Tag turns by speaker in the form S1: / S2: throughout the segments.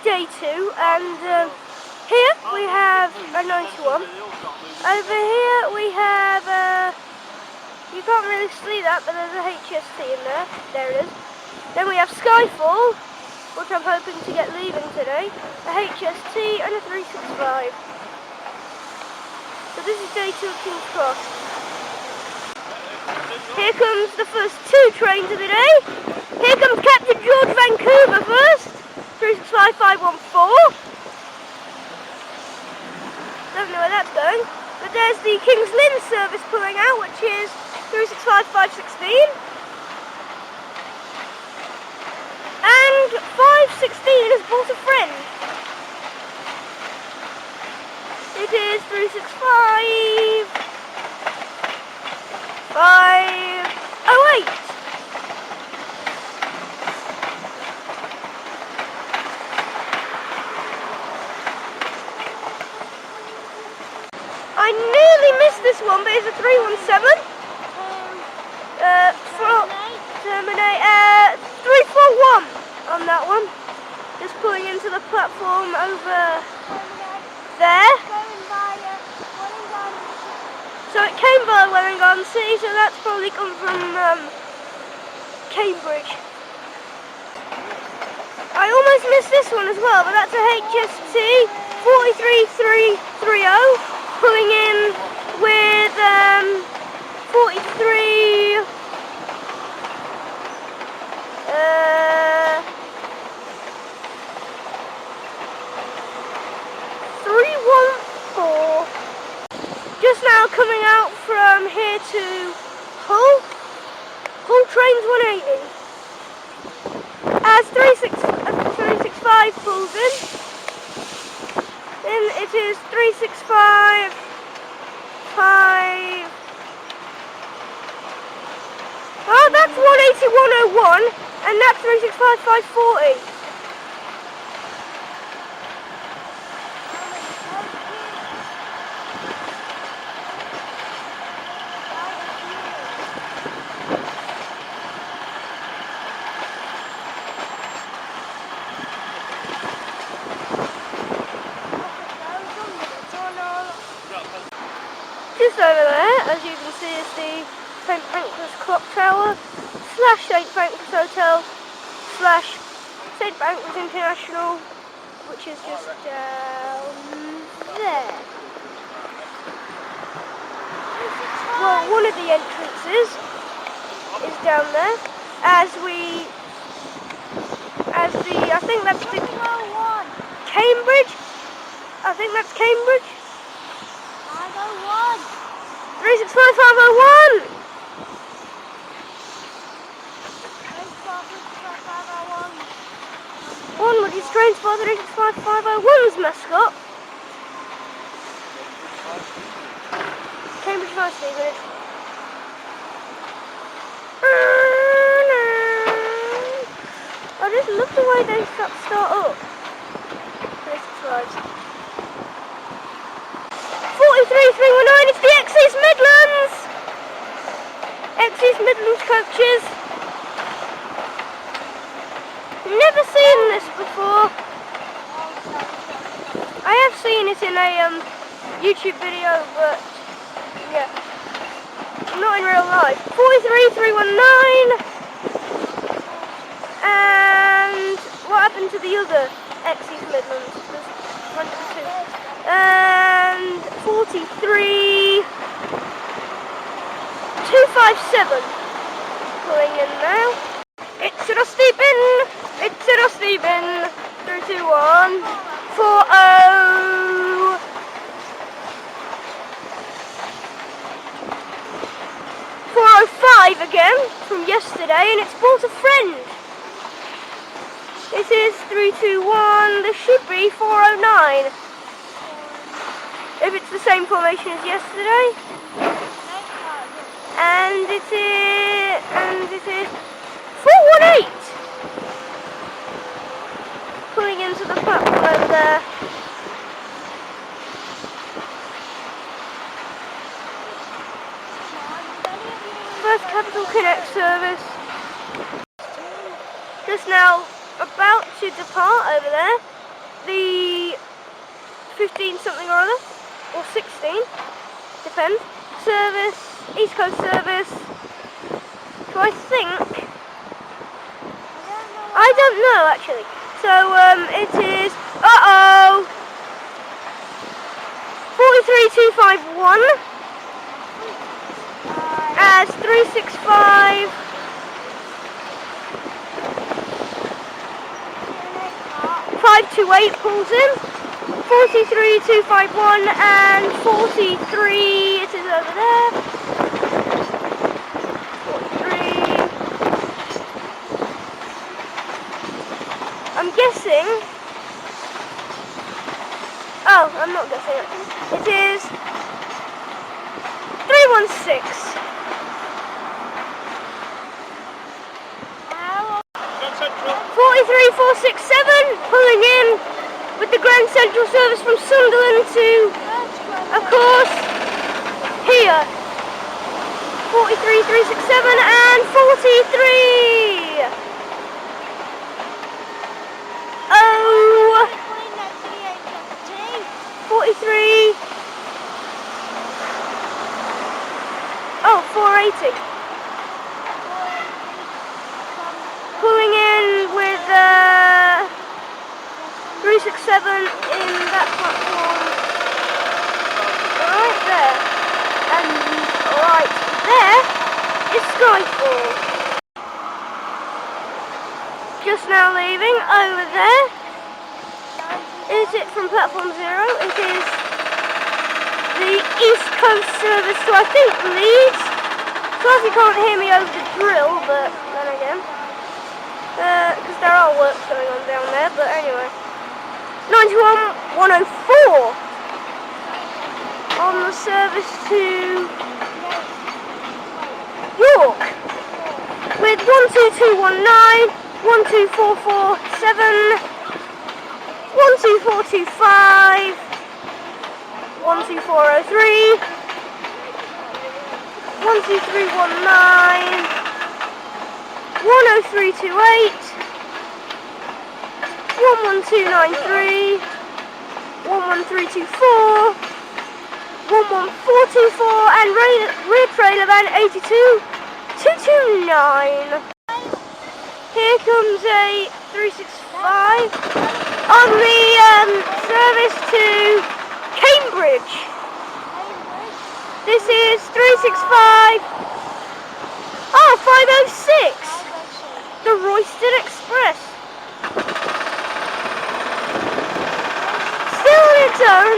S1: day 2, and here we have a 91. Over here we have, you can't really see that, but there's a HST in there. There it is. Then we have Skyfall, which I'm hoping to get leaving today. A HST and a 365. So this is day 2 of King's Cross. Here comes the first 2 trains of the day. Here comes Captain George Vancouver first. 365514. Don't know where that's going. But there's the King's Lynn service pulling out, which is 365516. And 516 has brought a friend. It is 365 508. I nearly missed this one, but it's a 317. Terminate 341 on that one. Just pulling into the platform over there. So it came by Welwyn Garden City, so that's probably come from Cambridge. I almost missed this one as well, but that's a HST 43330 pulling in with 43 314. Just now coming out from here to Hull. Hull trains 180. As 365 pulls in. Then it is 365 5. Oh, that's 180-101, and that's 365 540. Just over there, as you can see, is the St Pancras Clock Tower / St Pancras Hotel / St Pancras International, which is just down there. Well, one of the entrances is down there, I think that's the Cambridge. I think that's Cambridge. 365501. One which is trained for 365501's mascot. Cambridge Varsity, but I just love the way they start up. 365. 43319, it's the East Midlands! East Midlands coaches. Never seen this before. I have seen it in a YouTube video, but yeah, not in real life. 43319. And what happened to the other East Midlands? There's 102. And 43257 pulling in now. It's a dusty bin. It's a dusty bin. 321 40 405 again from yesterday, and it's brought a friend. It is 321. This should be 409. If it's the same formation as yesterday. And it is 418. Pulling into the platform over there. First Capital Connect service. Just now about to depart over there. the 15 something or other, or 16, depends. Service, East Coast service. So I think, I don't know actually. So it is, 43251 as 365 528 pulls in. 43251 and 43, it is over there. 43. I'm guessing. Oh, I'm not guessing actually. It is 316. 43467 pulling in with the Grand Central service from Sunderland to, of course, here. 43367 and 43. Oh, 43. Oh, 480. Pulling in with 367 in that platform. Right there. And right there is Skyfall. Just now leaving over there. Is it from platform 0? It is the East Coast service to, I think, Leeds. Plus you can't hear me over the drill, but then again. Because there are works going on down there, but anyway. 91-104 on the service to York with 12219, 12447, 12425, 12403, 12319, 10328, 11293, 11324, 11424, and rear trailer van 82229. Here comes a 365 on the service to Cambridge. This is 365. Oh, 506. The Royston Express. Still on its own.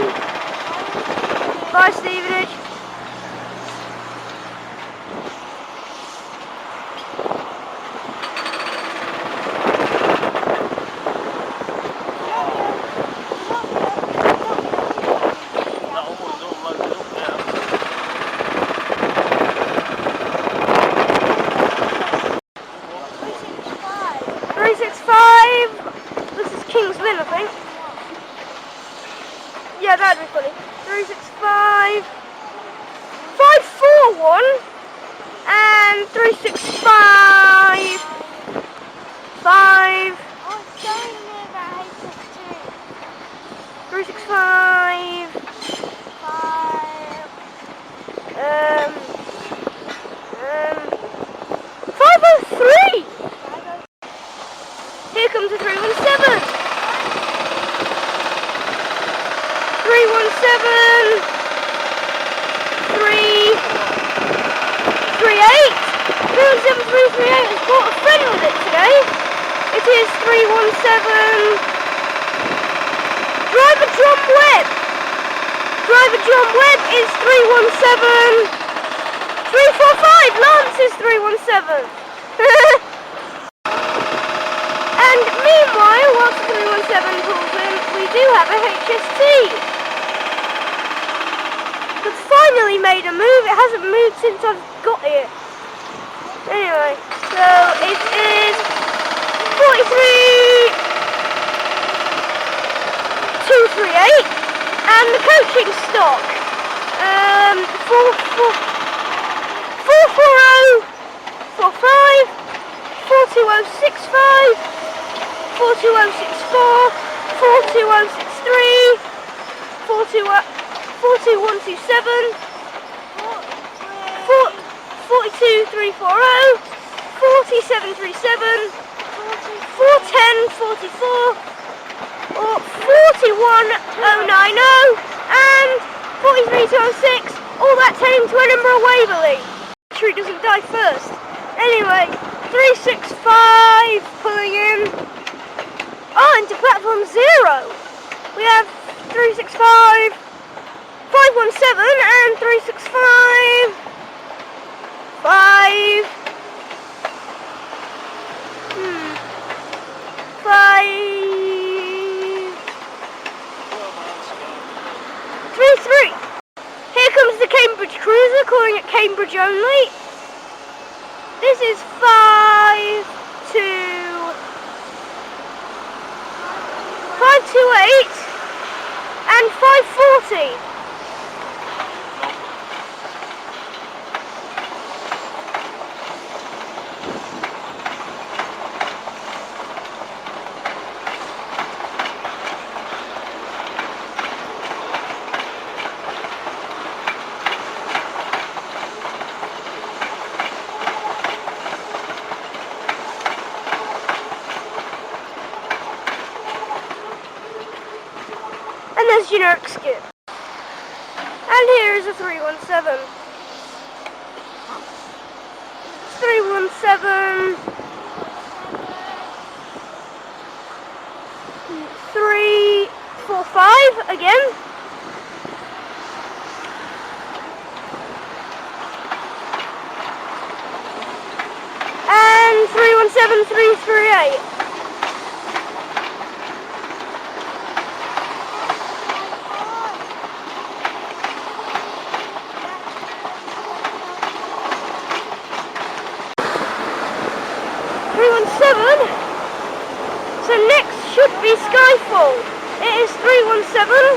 S1: Bye, Stevenage. Yeah, that'd be funny. 365, 541, and 365, 5. Oh, it's going near that HS2. 365, 503. Here comes a 317. 317, 338 has brought a friend with it today. It is 317, Driver John Webb. Driver John Webb is 317, 345, Lance is 317. And meanwhile, whilst 317 pulls in, we do have a HST. It's finally made a move. It hasn't moved since I've got here. Anyway, so it is 43238 and the coaching stock 44045, 42065, 42064, 42163, 42127, 42340, 4737, 41044, or 41090, and 43206, all that heading to Edinburgh Waverley. Tree doesn't die first. Anyway, 365 pulling in. Oh, into platform 0. We have 365, 517 and 365, 5, 3. Here comes the Cambridge Cruiser, calling it Cambridge only. This is 528 and 540. And there's generic skip. And here is a 317. 317. 345 again. And 317, 338. So next should be Skyfall. It is 317.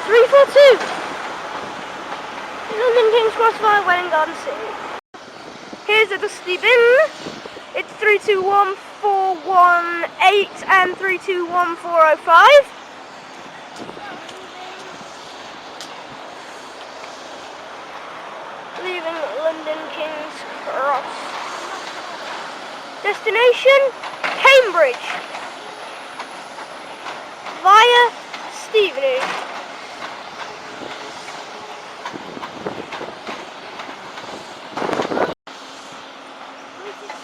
S1: 342. London King's Cross via Welling Garden City. Here's a dusty bin. It's 321418 and 321405. Leaving London King's Cross. Destination, Cambridge. Via Stevenage.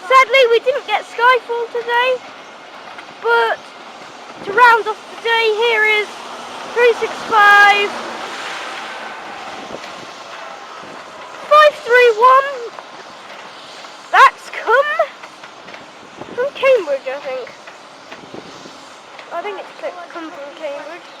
S1: Sadly, we didn't get Skyfall today, but to round off the day, here is 365. 531. That's come from Cambridge, I think. I think it's come from Cambridge.